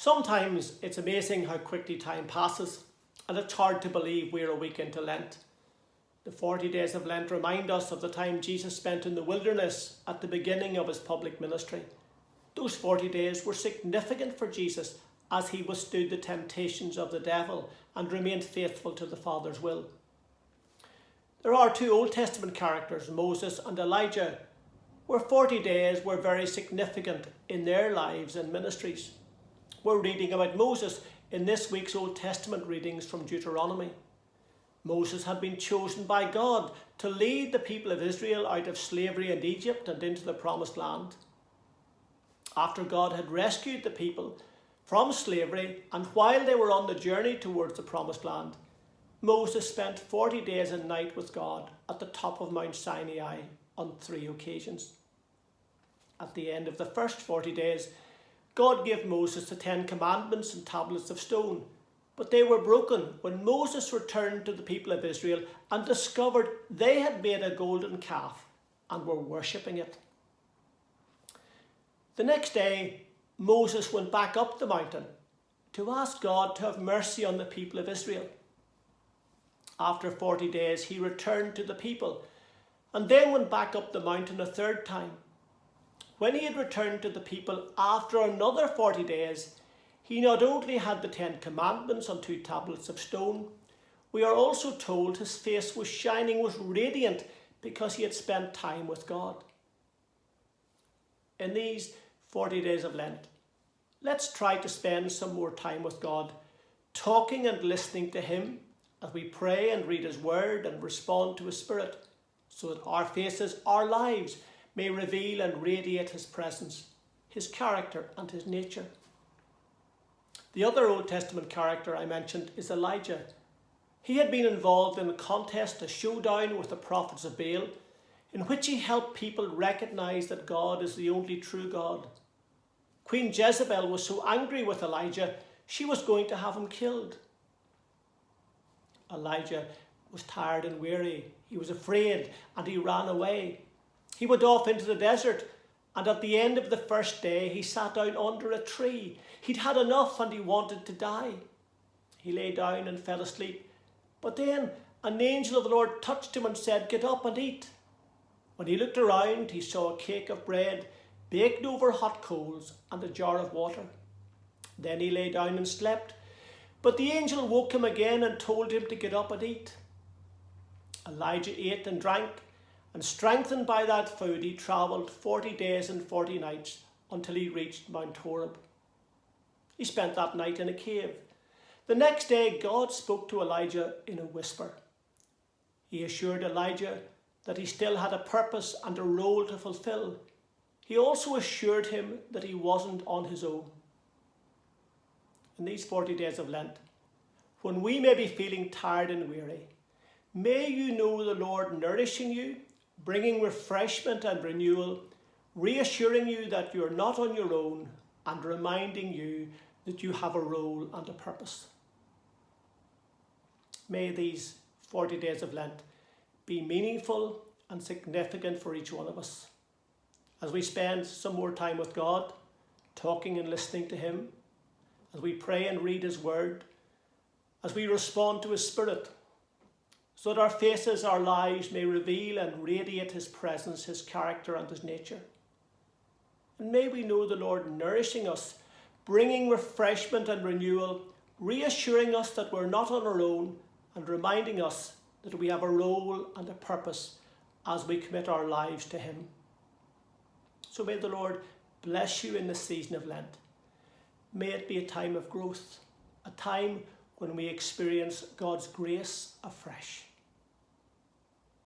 Sometimes it's amazing how quickly time passes, and it's hard to believe we're a week into Lent. The 40 days of Lent remind us of the time Jesus spent in the wilderness at the beginning of his public ministry. Those 40 days were significant for Jesus as he withstood the temptations of the devil and remained faithful to the Father's will. There are two Old Testament characters, Moses and Elijah, where 40 days were very significant in their lives and ministries. We're reading about Moses in this week's Old Testament readings from Deuteronomy. Moses had been chosen by God to lead the people of Israel out of slavery in Egypt and into the Promised Land. After God had rescued the people from slavery and while they were on the journey towards the Promised Land, Moses spent 40 days and night with God at the top of Mount Sinai on 3 occasions. At the end of the first 40 days, God gave Moses the 10 commandments and tablets of stone, but they were broken when Moses returned to the people of Israel and discovered they had made a golden calf and were worshipping it. The next day, Moses went back up the mountain to ask God to have mercy on the people of Israel. After 40 days, he returned to the people and then went back up the mountain a third time. When he had returned to the people after another 40 days, he not only had the 10 commandments on 2 tablets of stone, we are also told his face was shining, was radiant, because he had spent time with God. In these 40 days of Lent, let's try to spend some more time with God, talking and listening to him as we pray and read his word and respond to his Spirit, so that our faces, our lives, may reveal and radiate his presence, his character and his nature. The other Old Testament character I mentioned is Elijah. He had been involved in a contest, a showdown with the prophets of Baal, in which he helped people recognize that God is the only true God. Queen Jezebel was so angry with Elijah, she was going to have him killed. Elijah was tired and weary. He was afraid and he ran away. He went off into the desert, and at the end of the first day, he sat down under a tree. He'd had enough and he wanted to die. He lay down and fell asleep. But then an angel of the Lord touched him and said, "Get up and eat." When he looked around, he saw a cake of bread baked over hot coals and a jar of water. Then he lay down and slept. But the angel woke him again and told him to get up and eat. Elijah ate and drank, and strengthened by that food, he travelled 40 days and 40 nights until he reached Mount Horeb. He spent that night in a cave. The next day, God spoke to Elijah in a whisper. He assured Elijah that he still had a purpose and a role to fulfill. He also assured him that he wasn't on his own. In these 40 days of Lent, when we may be feeling tired and weary, may you know the Lord nourishing you, bringing refreshment and renewal, reassuring you that you're not on your own, and reminding you that you have a role and a purpose. May these 40 days of Lent be meaningful and significant for each one of us, as we spend some more time with God, talking and listening to him, as we pray and read his word, as we respond to his Spirit, so that our faces, our lives may reveal and radiate his presence, his character and his nature. And may we know the Lord nourishing us, bringing refreshment and renewal, reassuring us that we're not on our own, and reminding us that we have a role and a purpose as we commit our lives to him. So may the Lord bless you in this season of Lent. May it be a time of growth, a time when we experience God's grace afresh.